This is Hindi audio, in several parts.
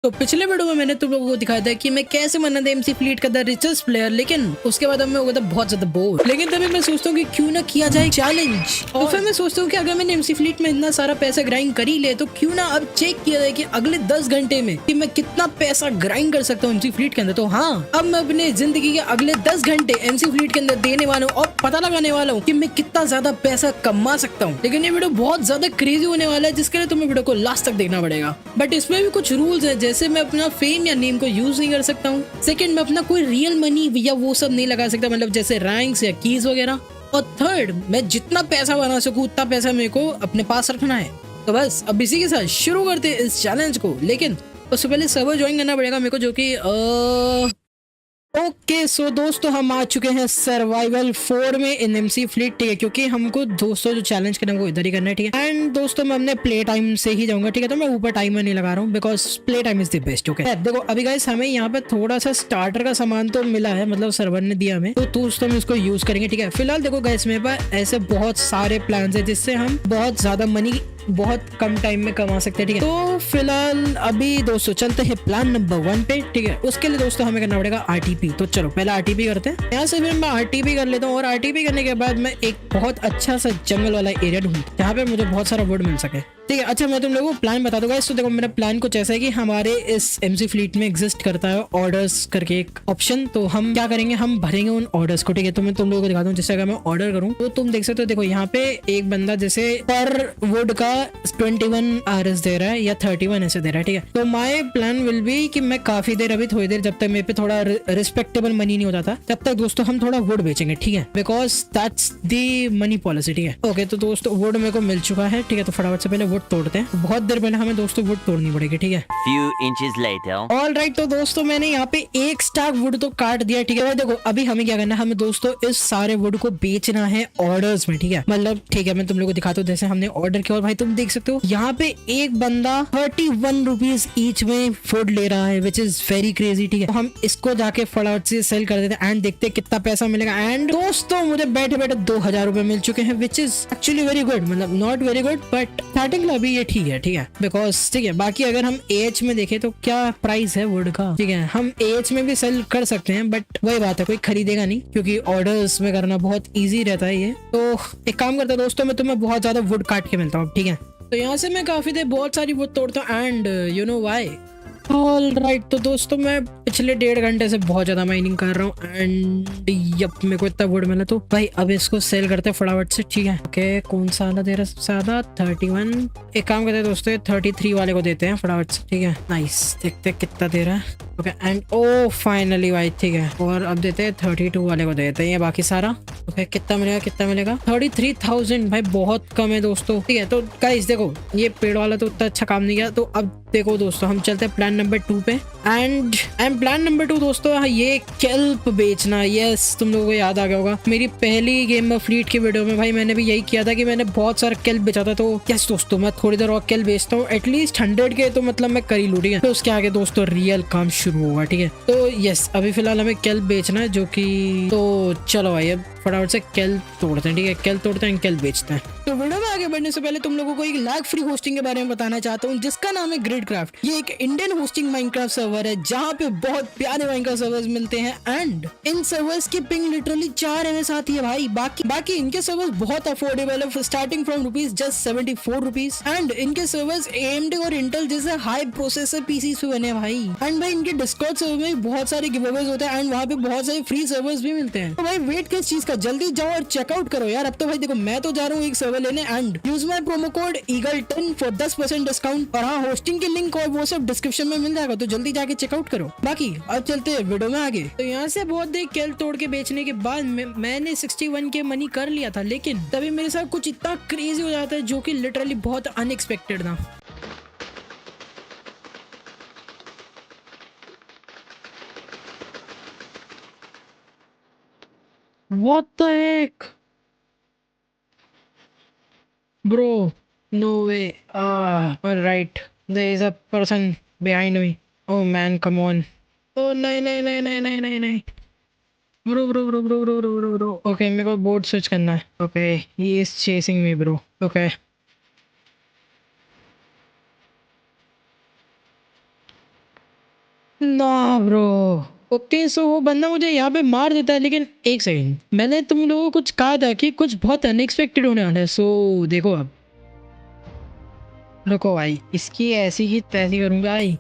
तो पिछले वीडियो में मैंने तुम लोगों को दिखाया था कि मैं कैसे बना था एमसी फ्लीट का द रिचेस्ट प्लेयर, लेकिन उसके बाद अब मैं हो गया था बहुत ज्यादा बोर। लेकिन तभी मैं सोचता हूँ कि क्यों ना किया जाए चैलेंज। और फिर मैं सोचता हूँ कि अगर मैंने एमसी फ्लीट में इतना सारा पैसा ग्राइंड कर ही ले तो क्यों ना अब चेक किया जाए कि अगले 10 घंटे में कि मैं कितना पैसा ग्राइंड कर सकता हूँ एमसी फ्लीट के अंदर। तो हाँ, अब मैं अपने जिंदगी के अगले 10 घंटे एमसी फ्लीट के अंदर देने वाला हूँ और पता लगाने वाला हूँ कि मैं कितना ज्यादा पैसा कमा सकता हूँ। लेकिन ये वीडियो बहुत ज्यादा क्रेजी होने वाला है, जिसके लिए तुम्हें वीडियो को लास्ट तक देखना पड़ेगा। बट इसमें भी कुछ रूल्स है, जैसे मैं अपना फेम या नेम को यूज नहीं कर सकता हूँ। सेकंड, मैं अपना कोई रियल मनी या वो सब नहीं लगा सकता, मतलब जैसे रैंक्स या कीज वगैरह। और थर्ड, मैं जितना पैसा बना सकूँ उतना पैसा मेरे को अपने पास रखना है। तो बस अब इसी के साथ शुरू करते हैं इस चैलेंज को। लेकिन उससे पहले सर्वर ज्वाइन करना पड़ेगा मेरे को, जो कि ओके सो दोस्तों, हम आ चुके हैं सर्वाइवल 4 में इन एमसी फ्लीट, ठीक है, क्योंकि हमको दोस्तों जो चैलेंज करना है वो इधर ही करना है, ठीक है। एंड दोस्तों मैं अपने प्ले टाइम से ही जाऊंगा, ठीक है। तो मैं ऊपर टाइमर नहीं लगा रहा हूँ because play time is the best, okay. देखो अभी गाइस हमें यहाँ पे थोड़ा सा स्टार्टर का सामान तो मिला है, मतलब सर्वर ने दिया हमें, तो दोस्तों हम इसको यूज करेंगे, ठीक है। फिलहाल देखो गाइस मेरे पास ऐसे बहुत सारे प्लान है जिससे हम बहुत ज्यादा मनी बहुत कम टाइम में कमा सकते हैं, ठीक है। तो फिलहाल अभी दोस्तों चलते हैं प्लान नंबर 1 पे, ठीक है। उसके लिए दोस्तों हमें करना पड़ेगा आरटीपी। तो चलो पहले आरटीपी करते हैं। यहाँ से फिर मैं आरटीपी कर लेता हूँ, और आरटीपी करने के बाद मैं एक बहुत अच्छा सा जंगल वाला एरिया ढूंढता हूँ जहाँ पे मुझे बहुत सारा वुड मिल सके, ठीक है। अच्छा मैं तुम लोगों को प्लान बता दूंगा। तो देखो मेरा प्लान कुछ ऐसा है कि हमारे इस एमसी फ्लीट में एग्जिस्ट करता है ऑर्डर्स करके एक ऑप्शन। तो हम क्या करेंगे, हम भरेंगे उन ऑर्डर्स को, ठीक है। तो मैं तुम लोगों को दिखाता हूँ। जैसे अगर मैं ऑर्डर करूँ तो तुम देख सकते हो, देखो यहाँ पे एक बंदा जैसे पर वुड का 21 आरएस दे रहा है या 31 ऐसे दे रहा है, ठीक है। तो माई प्लान विल बी कि मैं काफी देर, अभी थोड़ी देर, जब तक मेरे पे थोड़ा रिस्पेक्टेबल मनी नहीं होता था तब तक दोस्तों हम थोड़ा वुड बेचेंगे, ठीक है, because that's the money policy, ठीक है। ओके तो दोस्तों वुड मेरे को मिल चुका है, ठीक है। तो फटाफट से पहले वुड तोड़ते हैं। बहुत देर पहले हमें दोस्तों वुड तोड़नी पड़ेगी, ठीक है। Few inches later. All right, तो दोस्तों मैंने यहाँ पे एक स्टैक वुड तो काट दिया, ठीक है। देखो अभी हमें क्या करना है, हमें दोस्तों इस सारे वुड को बेचना है ऑर्डर्स में, ठीक है। मतलब ठीक है, मैं तुम लोगों को दिखाता हूँ। जैसे हमने ऑर्डर किया और भाई तुम देख सकते हो यहाँ पे एक बंदा 31 रुपीज ईच में वुड ले रहा है, विच इज वेरी क्रेजी, ठीक है। तो हम इसको जाके फटाफट से सेल कर देते हैं एंड देखते हैं कितना पैसा मिलेगा। एंड दोस्तों मुझे बैठे बैठे 2000 रुपए मिल चुके हैं, which is actually very good, मतलब not very good but starting अभी ये ठीक है, ठीक है। बिकॉज ठीक है, बाकी अगर हम एच में देखें तो क्या प्राइस है वुड का, ठीक है। हम एच में भी सेल कर सकते हैं बट वही बात है, कोई खरीदेगा नहीं क्योंकि ऑर्डर्स में करना बहुत इजी रहता है ये। तो एक काम करता है दोस्तों, मैं तुम्हें बहुत ज्यादा वुड काट के मिलता हूँ, ठीक है। तो यहाँ से मैं काफी देर बहुत सारी वुड तोड़ता हूँ and you know why. All right, तो दोस्तों मैं पिछले 1.5 घंटे से बहुत ज्यादा माइनिंग कर रहा हूँ एंड यप मेरे को इतना वुड मिला। तो भाई अब इसको सेल करते हैं फटाफट से, ठीक है। ओके कौन सा वाला दे रहा है सबसे ज्यादा, 31। एक काम करते हैं दोस्तों 33 वाले को देते हैं फटाफट से, ठीक है। नाइस, देखते हैं कितना दे रहा है। ओके एंड ओ फाइनली भाई, ठीक है। और अब देते हैं 32 वाले को देते हैं ये बाकी सारा। ओके कितना मिलेगा, कितना मिलेगा, 33,000 भाई बहुत कम है दोस्तों, ठीक है। तो गाइस देखो ये पेड़ वाला तो उतना अच्छा काम नहीं किया। तो अब देखो दोस्तों हम चलते हैं प्लान नंबर 2 पे एंड प्लान नंबर 2 दोस्तों ये केल्प बेचना। यस तुम लोगों को याद आ गया होगा मेरी पहली गेम ऑफ फ्लीट की वीडियो में भाई मैंने भी यही किया था कि मैंने बहुत सारा केल्प बेचा था। तो यस दोस्तों मैं थोड़ी देर और केल्प बेचता हूँ, एटलीस्ट 100 के तो मतलब मैं कर ही लूँ, ठीक है। तो उसके आगे दोस्तों रियल काम शुरू होगा, ठीक है। तो यस अभी फिलहाल हमें केल्प बेचना है, जो कि तो चलो भाई अब फटाफट से केल्प तोड़ते हैं, ठीक है। केल्प तोड़ते हैं, केल्प बेचते हैं। तो वीडियो में आगे बढ़ने से पहले तुम लोगों को एक लैग फ्री होस्टिंग के बारे में बताना चाहता हूँ जिसका नाम है ग्रिडक्राफ्ट। ये एक इंडियन होस्टिंग माइनक्राफ्ट सर्वर है जहाँ पे बहुत प्यारे माइनक्राफ्ट सर्वर्स मिलते हैं एंड इन सर्वर्स की पिंग लिटरली 4 एमएस आती है भाई। बाकी इनके सर्वर्स बहुत अफोर्डेबल है, starting from rupees just 74 rupees. And इनके सर्वर्स AMD और इंटेल जैसे हाई प्रोसेसर पीसी से बने हैं भाई। एंड भाई इनके डिस्कॉर्ड सर्वर में बहुत सारे गिवअवेज होते हैं एंड वहाँ पे बहुत सारे फ्री सर्वर्स भी मिलते हैं। तो भाई वेट किस चीज का, जल्दी जाओ और चेकआउट करो यार। अब तो भाई देखो मैं तो जा रहा हूँ एक सर्वर लेने and use my promo code EAGLE10 for 10% discount. और हाँ होस्टिंग की लिंक और वो सब डिस्क्रिप्शन में मिल जाएगा, तो जल्दी जाके चेकआउट करो। बाकी अब चलते हैं वीडियो में आगे। तो यहाँ से बहुत देर केल तोड़ के बेचने के बाद मैंने 61 के मनी कर लिया था, लेकिन तभी मेरे साथ कुछ इतना क्रेजी हो जाता है जो कि लिटरली बहुत अनएक्सपेक्टेड था। What the heck? Bro, no way. Alright. There is a person behind me. Oh man, come on. Oh, नहीं नहीं नहीं नहीं नहीं नहीं नहीं. Bro. Okay, मेरे को बोर्ड स्विच करना है. Okay, he is chasing me, bro. Okay. Okay, मैं बोर्ड स्विच करना है. Okay he is chasing me, bro. Okay. ना ब्रो। ओके सो वो बंदा मुझे यहाँ पे मार देता है, लेकिन एक सेकंड, मैंने तुम लोगों को कुछ कहा था कि कुछ बहुत अनएक्सपेक्टेड होने वाला है। सो देखो अब, रुको भाई, इसकी ऐसी ही तैसी करूंगा भाई।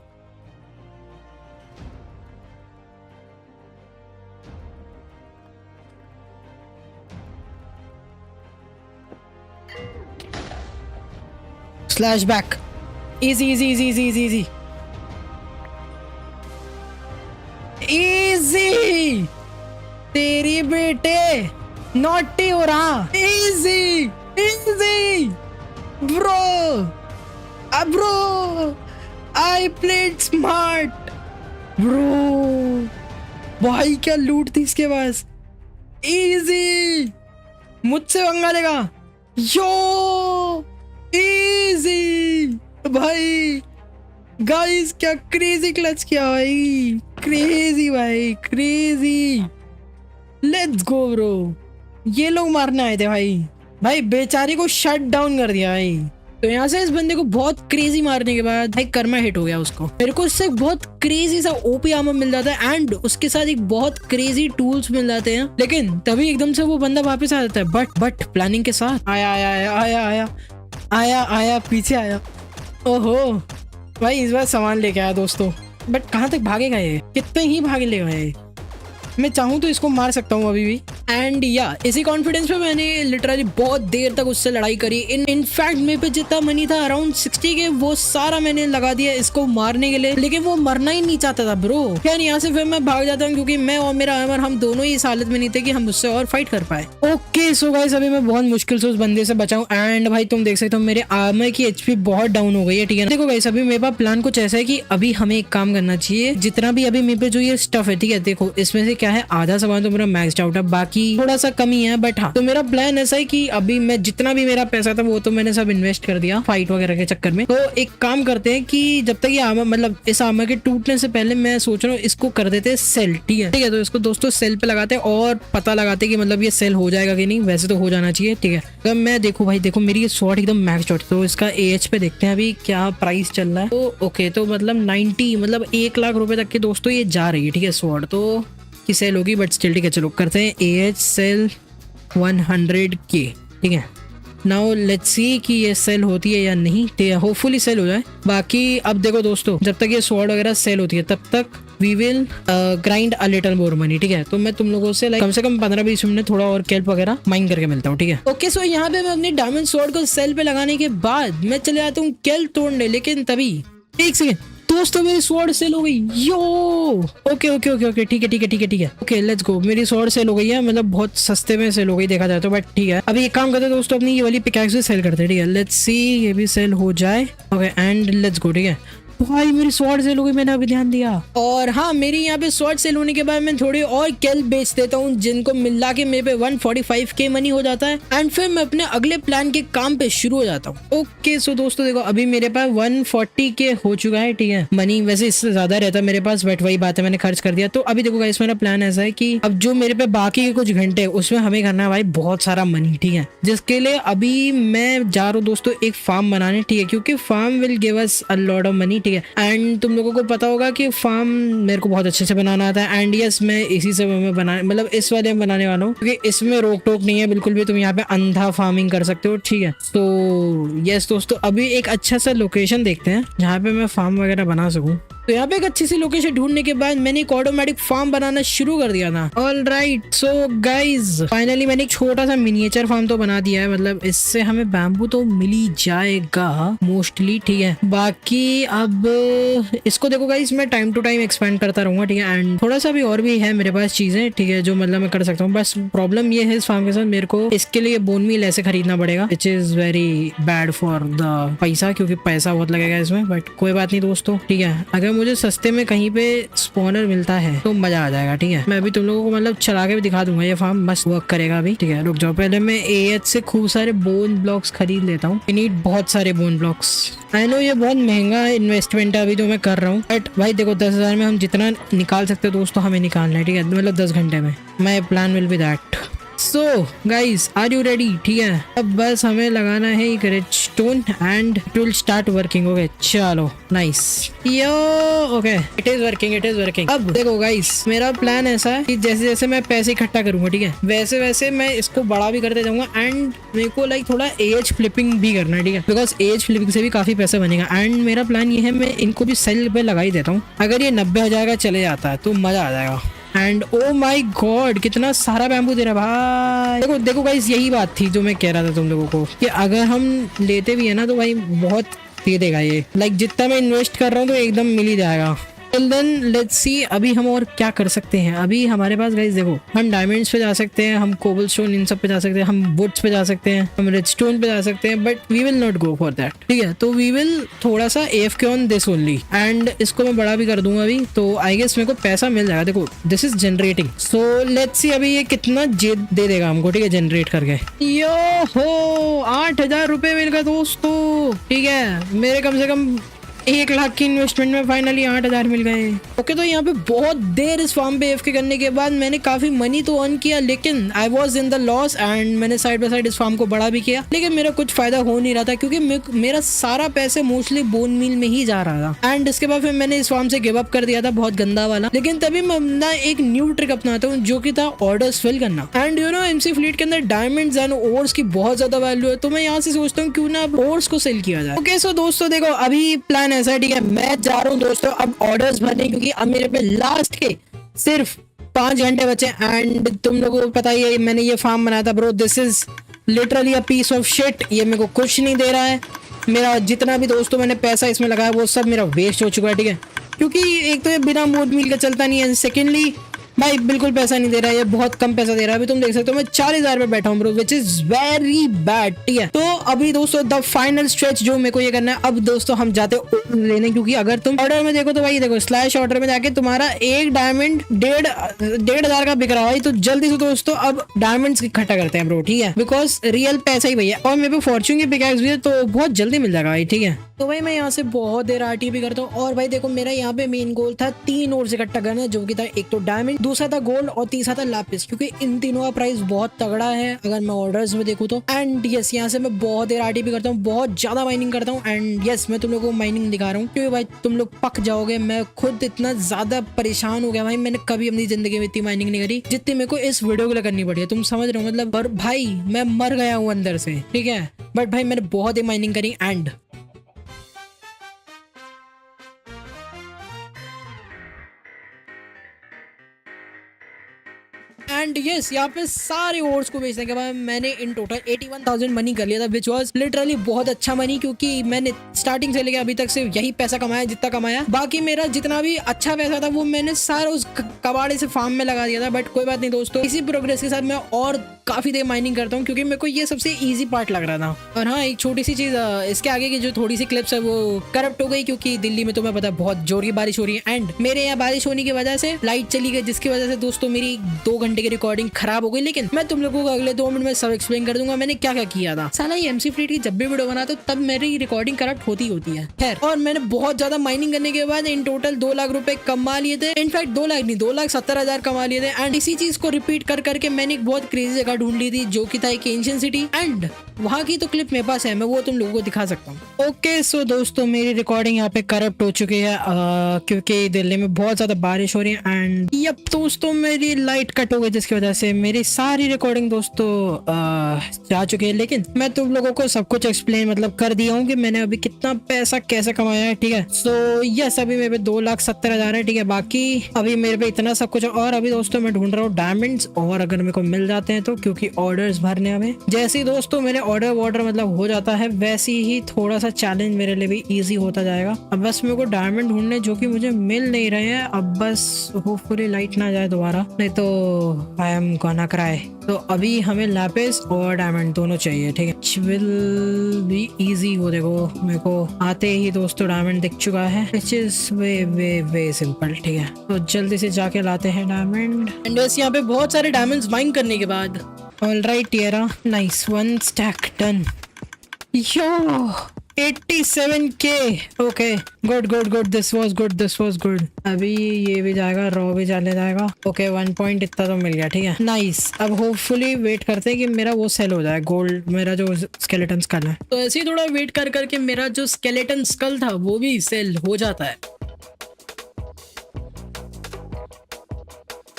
Slash back, easy easy easy easy easy easy easy, तेरी बेटे नॉटी हो रहा। Easy easy bro, bro I played smart bro. भाई क्या लूट थी इसके पास। इजी, मुझसे पंगा लेगा। यो इजी भाई। गाइस क्या क्रेजी क्लच किया भाई, क्रेजी भाई क्रेजी। Let's go bro. ये लोग मारने आए थे भाई। भाई बेचारे को शट डाउन कर दिया भाई। तो यहाँ से इस बंदे को बहुत क्रेजी मारने के बाद भाई कर्मा हिट हो गया उसको। मेरे को इससे बहुत क्रेजी सा ओपी आर्मर मिल जाता है एंड उसके साथ एक बहुत क्रेजी टूल्स मिल जाते हैं। लेकिन तभी एकदम से वो बंदा वापस आ जाता है, बट प्लानिंग के साथ। आया आया आया आया आया आया आया पीछे आया। ओहो भाई इस बार सामान लेके आया दोस्तों। बट कहाँ तक भागेगा ये, कितने ही भागे लेगा ये। मैं चाहूँ तो इसको मार सकता हूँ अभी भी। एंड या इसी कॉन्फिडेंस पे मैंने लिटरली बहुत देर तक उससे लड़ाई करी। इनफैक्ट मेरे पे जितना मनी था अराउंड 60 के, वो सारा मैंने लगा दिया इसको मारने के लिए। लेकिन वो मरना ही नहीं चाहता था ब्रो। क्या यहाँ से फिर मैं भाग जाता हूँ, क्योंकि मैं और मेरा आर्मर हम दोनों ही इस हालत में नहीं थे कि हम उससे और फाइट कर पाए। ओके सो गाइस अभी मैं बहुत मुश्किल से उस बंदे से बचाऊं। एंड भाई तुम देख सकते हो मेरे आर्मर की एचपी बहुत डाउन हो गई है, ठीक है। देखो गाइस अभी मेरे पास प्लान कुछ ऐसा है कि अभी हमें एक काम करना चाहिए। जितना भी अभी मेरे पे जो ये स्टफ है, ठीक है, देखो इसमें से क्या है, आधा सामान तो मेरा मैक्स्ड आउट है, बाकी थोड़ा सा कमी है। बट हाँ, तो मेरा प्लान ऐसा है कि अभी मैं जितना भी मेरा पैसा था वो तो मैंने सब इन्वेस्ट कर दिया फाइट वगैरह के चक्कर में। तो एक काम करते हैं कि जब तक ये आर्मर मतलब इस आर्मर के टूटने से पहले मैं सोच रहा हूँ इसको कर देते हैं सेल, ठीक है। ठीक है तो इसको दोस्तों सेल पे लगाते हैं और पता लगाते हैं कि मतलब ये सेल हो जाएगा कि नहीं। वैसे तो हो जाना चाहिए, ठीक है। तो मैं देखो भाई, देखो मेरी ये शॉट एकदम मैक्स्ड आउट, तो इसका एएच पे देखते हैं अभी क्या प्राइस चल रहा है। तो ओके तो मतलब 90 मतलब 1 लाख रुपए तक के दोस्तों ये जा रही है, ठीक है। स्वॉर्ड तो की सेल होगी, बट स्टिल ठीक है, चलो करते हैं एएच सेल 100K, ठीक है। नाउ लेट्स सी कि ये सेल होती है या नहीं, ठीक है। होपफुली सेल हो जाए। बाकी अब देखो दोस्तों, जब तक ये स्वॉर्ड वगैरह सेल होती है तब तक we will grind a little more money, ठीक है। तो मैं तुम लोगों से कम से कम 15-20 मिनट थोड़ा और कैल्प वगैरह माइन करके मिलता हूँ, ठीक है। ओके सो यहाँ पे मैं अपनी डायमंड स्वॉर्ड को सेल पे लगाने के बाद मैं चले जाता हूँ कैल्प तोड़ने। लेकिन तभी एक सेकेंड दोस्तों, मेरी स्वॉर्ड सेल हो गई। यो ओके ओके ओके ओके ठीक है ठीक है ठीक है ठीक है ओके लेट्स गो। मेरी स्वॉर्ड सेल हो गई है, मतलब बहुत सस्ते में सेल हो गई देखा जाए तो, बट ठीक है। अभी एक काम करते हैं दोस्तों, अपनी ये वाली पिकैक्स भी सेल करते हैं, ठीक है। लेट्स सी ये भी सेल हो जाए। ओके एंड लेट्स गो, ठीक है। भाई मेरी स्वॉर्ड सेल हो गई, मैंने अभी ध्यान दिया। और हाँ, मेरी यहाँ पे स्वॉर्ड सेल होने के बाद मैं थोड़ी और कैल्प बेच देता हूँ, जिनको मिला के मेरे पे 145K मनी हो जाता है। एंड फिर मैं अपने अगले प्लान के काम पे शुरू हो जाता हूँ। ओके सो दोस्तों देखो, अभी मेरे पास 140K हो चुका है, ठीक है। मनी वैसे इससे ज्यादा रहता है मेरे पास, बट वही बात है मैंने खर्च कर दिया। तो अभी देखो गाइस, मेरा प्लान ऐसा है कि अब जो मेरे पे बाकी के कुछ घंटे उसमें हमें करना है भाई बहुत सारा मनी, ठीक है। जिसके लिए अभी मैं जा रहा हूँ दोस्तों एक फार्म बनाने, ठीक है, क्योंकि farm will give us a lot of money, ठीक है। एंड तुम लोगों को पता होगा कि फार्म मेरे को बहुत अच्छे से बनाना आता है। एंड यस मैं इसी से मैं बना मतलब इस वाले में बनाने वाला हूँ, क्योंकि इसमें रोक टोक नहीं है बिल्कुल भी। तुम यहाँ पे अंधा फार्मिंग कर सकते हो, ठीक है। तो यस दोस्तों, अभी एक अच्छा सा लोकेशन देखते हैं जहाँ पे मैं फार्म वगैरह बना सकूँ। तो यहाँ पे एक अच्छी सी लोकेशन ढूंढने के बाद मैंने एक ऑटोमेटिक फार्म बनाना शुरू कर दिया था। ऑलराइट सो गाइज फाइनली मैंने एक छोटा सा मिनिएचर फार्म तो बना दिया है। मतलब इससे हमें बैम्बू तो मिल ही जाएगा मोस्टली, ठीक है। बाकी अब इसको देखो गाइज, मैं टाइम टू टाइम एक्सपेंड करता रहूंगा, ठीक है। एंड थोड़ा सा भी और भी है मेरे पास चीजें, ठीक है, जो मतलब मैं कर सकता हूँ। बस प्रॉब्लम ये है इस फार्म के साथ, मेरे को इसके लिए बोन मील ऐसे खरीदना पड़ेगा, which is very bad for the पैसा, क्योंकि पैसा बहुत लगेगा इसमें। बट कोई बात नहीं दोस्तों, ठीक है। अगर मुझे सस्ते में कहीं पे स्पॉनर मिलता है तो मजा आ जाएगा, ठीक है। मैं अभी तुम लोगों को मतलब चला के भी दिखा दूंगा, ये फार्म मस्त वर्क करेगा अभी, ठीक है। रुक जाओ, पहले मैं एएच से खूब सारे बोन ब्लॉक्स खरीद लेता हूँ। आई नीड बहुत सारे बोन ब्लॉक्स। आई नो ये बहुत महंगा इन्वेस्टमेंट है अभी जो मैं कर रहा हूँ, बट भाई देखो 10,000 में हम जितना निकाल सकते हैं दोस्तों हमें निकालना है, ठीक है। मतलब 10 घंटे में my plan will be that. So guys are you ready? ठीक है, अब बस हमें लगाना है एक redstone and it will start working. Okay चलो nice yo. Okay it is working. अब देखो गाइस मेरा प्लान ऐसा है कि जैसे जैसे मैं पैसे इकट्ठा करूंगा, ठीक है, वैसे वैसे मैं इसको बड़ा भी करते जाऊंगा एंड मेरे को लाइक थोड़ा एज फ्लिपिंग भी करना है, ठीक है, बिकॉज एज फ्लिपिंग से भी काफी पैसा बनेगा। एंड मेरा प्लान ये है मैं इनको भी सेल पे लगा ही देता हूँ। अगर ये 90,000 का चले जाता है तो मजा आ जाएगा। एंड ओ माई गॉड कितना सारा बैम्बू दे रहा है भाई। देखो गाइस यही बात थी जो मैं कह रहा था तुम लोगों को कि अगर हम लेते भी है ना तो भाई बहुत दे देगा ये। लाइक जितना मैं इन्वेस्ट कर रहा हूँ तो एकदम मिल ही जाएगा। देन लेट्स सी अभी हम और क्या कर सकते हैं। अभी हमारे पास गाइस देखो हम डायमंड्स पे जा सकते हैं, हम कोबलस्टोन इन सब पे जा सकते हैं, हम वुड्स पे जा सकते हैं, हम रेडस्टोन पे जा सकते हैं, but we will not go for that. ठीक है, तो वी विल थोड़ा सा AFK on this only and इसको मैं बड़ा भी कर दूंगा अभी, तो आई गेस मेरे को पैसा मिल जाएगा। देखो this is generating, so let's see अभी ये कितना दे देगा हमको। ठीक है, जनरेट करके यो हो 8,000 रुपए मिल गए दोस्तों। ठीक है, मेरे कम से कम 1 लाख की इन्वेस्टमेंट में फाइनली 8,000 मिल गए। ओके तो यहाँ पे बहुत देर इस फार्म पे AFK करने के बाद मैंने काफी मनी तो अर्न किया, लेकिन I was in the loss and मैंने साइड बाय साइड इस फार्म को बड़ा भी किया, लेकिन मेरा कुछ फायदा हो नहीं रहा था क्योंकि मेरा सारा पैसे मोस्टली बोन मील में ही जा रहा था। एंड इसके बाद फिर मैंने इस फार्म से गिव अप कर दिया था, बहुत गंदा वाला। लेकिन तभी मैं अपना एक न्यू ट्रिक अपनाता हूँ जो कि था ऑर्डर्स फिल करना। And you know MC fleet के अंदर डायमंड्स एंड ओर्स की बहुत ज्यादा वैल्यू है, तो मैं यहाँ से सोचता हूँ क्यों ना अब ओर्स को सेल किया जाए। ओके सो दोस्तों देखो अभी प्लान ऐसा है, ठीक है, मैं जा रहा हूँ दोस्तों अब ऑर्डर्स भरने, क्योंकि अब मेरे पे लास्ट के सिर्फ 5 घंटे बचे। एंड तुम लोगों को पता ही है मैंने ये फार्म बनाया था bro, this is literally a piece of shit. ये मेरे को कुछ नहीं दे रहा है, मेरा जितना भी दोस्तों मैंने पैसा इसमें लगाया वो सब मेरा वेस्ट हो चुका है। ठीक है, क्योंकि एक तो ये बिना मोड मील का चलता नहीं है, सेकेंडली भाई बिल्कुल पैसा नहीं दे रहा है, ये बहुत कम पैसा दे रहा है। अभी तुम देख सकते हो मैं 4000 पे बैठा हूँ bro, which is very bad. ठीक है, तो अभी दोस्तों द फाइनल स्ट्रेच जो मेरे को ये करना है, अब दोस्तों हम जाते लेने, क्योंकि अगर तुम ऑर्डर में देखो तो भाई देखो स्लैश ऑर्डर में जाके तुम्हारा एक डायमंड 1,500 का बिक रहा है भाई। तो जल्दी से दोस्तों अब डायमंड्स इकट्ठा करते हैं ब्रो, ठीक है, बिकॉज रियल पैसा ही भैया। और मेरे पे फॉर्च्यून की पिकैक्स भी है तो बहुत जल्दी मिल जाएगा भाई। ठीक है, तो भाई मैं यहाँ से बहुत देर RTP करता हूँ। और भाई देखो मेरा यहाँ पे मेन गोल था 3 और इकट्ठा करना, जो कि था एक तो डायमंड, दूसरा था गोल्ड और तीसरा था लापिस, क्योंकि इन तीनों का प्राइस बहुत तगड़ा है अगर मैं ऑर्डर्स में देखूँ तो। एंड यस यहाँ से मैं बहुत देर RTP करता हूँ, बहुत ज्यादा माइनिंग करता हूँ। एंड यस मैं तुम लोगों को माइनिंग दिखा रहा हूँ क्योंकि भाई तुम लोग पक जाओगे। मैं खुद इतना ज्यादा परेशान हो गया भाई, मैंने कभी अपनी जिंदगी में इतनी माइनिंग नहीं करी जितनी मेरे को इस वीडियो के लिए करनी पड़ी है। तुम समझ रहे हो मतलब, पर भाई मैं मर गया हूँ अंदर से। ठीक है, बट भाई मैंने बहुत ही माइनिंग करी। एंड यस यहाँ पे सारे ओर्स को बेचने के बाद मैंने इन टोटल 81,000 मनी कर लिया था, विच वाज लिटरली बहुत अच्छा मनी, क्योंकि मैंने स्टार्टिंग से लेकर अभी तक से यही पैसा कमाया जितना कमाया। बाकी मेरा जितना भी अच्छा पैसा था वो मैंने सारा उस कबाड़े से फार्म में लगा दिया था। बट कोई बात नहीं दोस्तों, इसी प्रोग्रेस के साथ मैं और काफी देर माइनिंग करता हूँ क्योंकि मेरे को ये सबसे इजी पार्ट लग रहा था। और हाँ एक छोटी सी चीज, इसके आगे की जो थोड़ी सी क्लिप्स है वो करप्ट हो गई, क्योंकि दिल्ली में तुम्हें पता है बहुत जोर की बारिश हो रही है। एंड मेरे यहाँ बारिश होने की वजह से लाइट चली गई, जिसकी वजह से दोस्तों मेरी 2 घंटे की रिकॉर्डिंग खराब हो गई। लेकिन मैं तुम लोगों को अगले 2 मिनट में सब एक्सप्लेन कर दूंगा मैंने क्या क्या किया था। साला ये MC फ्लीट की जब भी वीडियो बनाता हूं तब मेरी रिकॉर्डिंग करप्ट होती है। खैर, और मैंने बहुत ज्यादा माइनिंग करने के बाद इन टोटल 2 लाख रुपए कमा लिए थे। इनफैक्ट 2 लाख नहीं 2,70,000 कमा लिए थे। एंड इसी चीज को रिपीट कर करके मैंने एक बहुत क्रेजी जगह ढूंढ ली थी जो कि था एक एंशिएंट सिटी। एंड वहां की तो क्लिप मेरे पास है, मैं वो तुम लोगों को दिखा सकता हूँ। ओके सो दोस्तों मेरी रिकॉर्डिंग यहाँ पे करप्ट हो चुकी है क्योंकि दिल्ली में बहुत ज्यादा बारिश हो रही है। एंड यप दोस्तों मेरी लाइट कट हो गई, जिसकी वजह से मेरी सारी रिकॉर्डिंग दोस्तों जा चुकी है। लेकिन मैं तुम लोगों को सब कुछ एक्सप्लेन मतलब कर दिया हूँ कि मैंने अभी कितना पैसा कैसे कमाया है। ठीक है, सो यस अभी मेरे पे 2,70,000 है। ठीक है, बाकी अभी मेरे पे इतना सब कुछ। और अभी दोस्तों मैं ढूंढ रहा हूँ डायमंड्स, और अगर मेरे को मिल जाते हैं तो, क्योंकि ऑर्डर्स भरने हमें जैसे ही दोस्तों मेरे ऑर्डर मतलब हो जाता है वैसे ही थोड़ा सा चैलेंज मेरे लिए भी इजी होता जाएगा। अब बस मेरे को डायमंड ढूंढने जो कि मुझे मिल नहीं रहे हैं। अब बस होपफुली लाइट ना जाए दोबारा, नहीं तो आई एम गोना क्राई। तो अभी हमें लैपिस और डायमंड दोनों चाहिए। ठीक है, विल बी इजी। वो देखो मेरे को आते ही दोस्तों डायमंड दिख चुका है, विच इज वे सिंपल। ठीक है, तो जल्दी से जाके लाते हैं डायमंड। एंड बस यहाँ पे बहुत सारे डायमंड्स माइन करने के बाद ऑलराइट यारा, nice 1 stack done. Yo 87K। Okay, good good good, this was good, this was good. अभी ये भी जाएगा, रॉ भी चले जाएगा। ओके 1 पॉइंट इतना तो मिल गया, ठीक है नाइस। अब होपफुली वेट करते हैं कि मेरा वो सेल हो जाए, गोल्ड मेरा जो स्केलेटन स्कल है। तो ऐसे ही थोड़ा वेट कर करके मेरा जो स्केलेटन स्कल था वो भी सेल हो जाता है।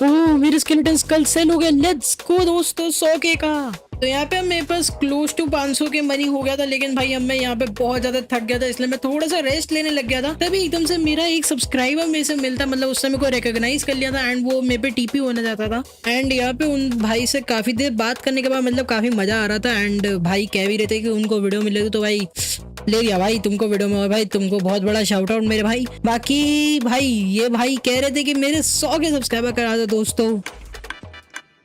ओह मेरे स्केलेटन स्कल सेल हो गया, लेट्स गो दोस्तों 100K का। तो यहाँ पे मेरे पास क्लोज टू 500 के मनी हो गया था, लेकिन भाई अब मैं यहाँ पे बहुत ज्यादा थक गया था, इसलिए मैं थोड़ा सा रेस्ट लेने लग गया था। तभी एकदम से मेरा एक सब्सक्राइबर मेरे से मिलता, मतलब उससे मेरे को रिकॉग्नाइज कर लिया था एंड वो मेरे पे टीपी होने जाता था। एंड यहाँ पे उन भाई से काफी देर बात करने के बाद मतलब काफी मजा आ रहा था। एंड भाई कह भी रहे थे कि उनको वीडियो मिलेगी, तो भाई ले लिया भाई तुमको वीडियो में। और भाई तुमको बहुत बड़ा शाउट आउट मेरे भाई। बाकी भाई ये भाई कह रहे थे कि मेरे 100 के सब्सक्राइबर करा दो दोस्तों,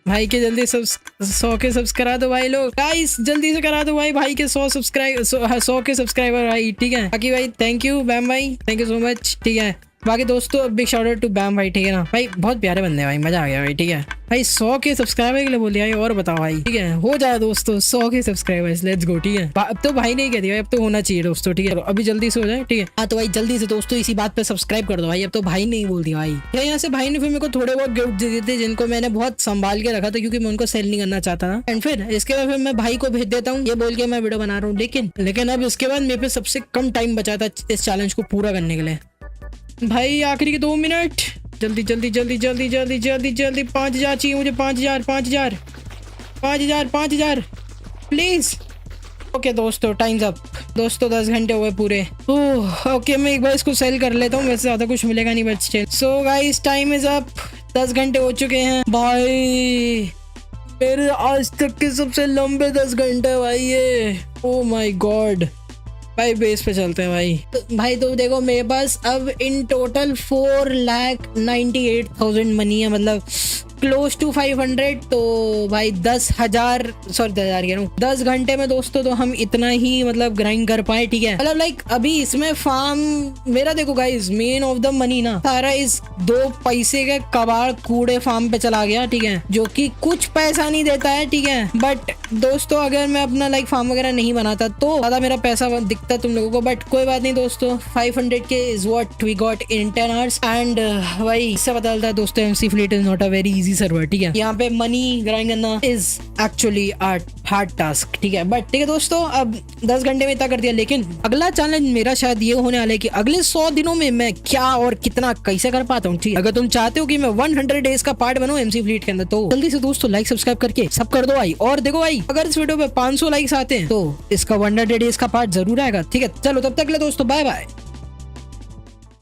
भाई के जल्दी 100 के सब्सक्राइब दो भाई लोग, गाइस जल्दी से करा दो भाई के 100 के सब्सक्राइबर भाई, ठीक है। बाकी भाई थैंक यू बैम भाई, थैंक यू सो मच, ठीक है। बाकी दोस्तों बिग शाउट आउट टू बैम भाई, ठीक है ना भाई, बहुत प्यारे बंदे हैं भाई, मजा आ गया भाई, ठीक है भाई। 100 के सब्सक्राइबर के लिए बोल दिया भाई, और बताओ भाई, ठीक है हो जाए दोस्तों 100 के सब्सक्राइबर्स, लेट्स गो, ठीक है। अब तो भाई नहीं कहती भाई, अब तो होना चाहिए दोस्तों, ठीक है। अभी जल्दी से हो जाए, ठीक है। हाँ तो भाई जल्दी से दोस्तों इसी बात पे सब्सक्राइब कर दो भाई, अब तो भाई नहीं बोल दिया भाई। यहाँ से भाई ने फिर मेरे को थोड़े बहुत गिफ्ट दे दिए थे, जिनको मैंने बहुत संभाल के रखा था क्योंकि मैं उनको सेल नहीं करना चाहता था। एंड फिर इसके बाद फिर मैं भाई को भेज देता हूँ ये बोल के मैं वीडियो बना रहा हूँ, लेकिन अब इसके बाद मेरे पे सबसे कम टाइम बचा था इस चैलेंज को पूरा करने के लिए। भाई आखिरी के 2 मिनट, जल्दी जल्दी जल्दी जल्दी जल्दी जल्दी जल्दी 5000 चाहिए मुझे, 5000 प्लीज। ओके दोस्तों टाइम्स अप दोस्तों, 10 घंटे हुए पूरे। ओके मैं एक बार इसको सेल कर लेता हूँ, वैसे ज्यादा कुछ मिलेगा नहीं but still. So guys time is up, 10 घंटे हो चुके हैं भाई, मेरे आज तक के सबसे लंबे 10 घंटे भाई ये। ओह माय गॉड भाई बेस पे चलते हैं भाई तो देखो मेरे पास अब इन टोटल 4,98,000 मनी है, मतलब क्लोज टू 500। तो भाई 10,000 सॉरी 10,000 कह रहा हूँ, 10 घंटे में दोस्तों तो हम इतना ही मतलब ग्राइंड कर पाए, ठीक है। मतलब लाइक अभी इसमें फार्म मेरा देखो guys, main of the money ना सारा इस 2 पैसे के कबाड़ कूड़े फार्म पे चला गया, ठीक है, जो कि कुछ पैसा नहीं देता है, ठीक है। बट दोस्तों अगर मैं अपना लाइक फार्म वगैरह नहीं बनाता तो ज्यादा मेरा पैसा दिखता तुम लोगों को, बट कोई बात नहीं दोस्तों, 500K is what we got in 10 hours. And भाई इससे पता चलता है दोस्तों MC Fleet is not a very easy server, ठीक है। यहाँ पे मनी ग्राइंड करना इज एक्चुअली हार्ड टास्क, ठीक है। बट ठीक है दोस्तों, अब 10 घंटे में इतना कर दिया, लेकिन अगला चैलेंज मेरा शायद ये होने वाला है कि अगले 100 दिनों में मैं क्या और कितना कैसे कर पाता हूँ, ठीक है। अगर तुम चाहते हो कि मैं 100 डेज का पार्ट बनूं MC Fleet के अंदर, तो जल्दी से दोस्तों लाइक सब्सक्राइब करके सब कर दो भाई। और देखो भाई अगर इस वीडियो पे 500 लाइक्स आते हैं तो इसका 100 डेज का पार्ट जरूर आएगा, ठीक है। चलो तब तक ले दोस्तों, बाय बाय।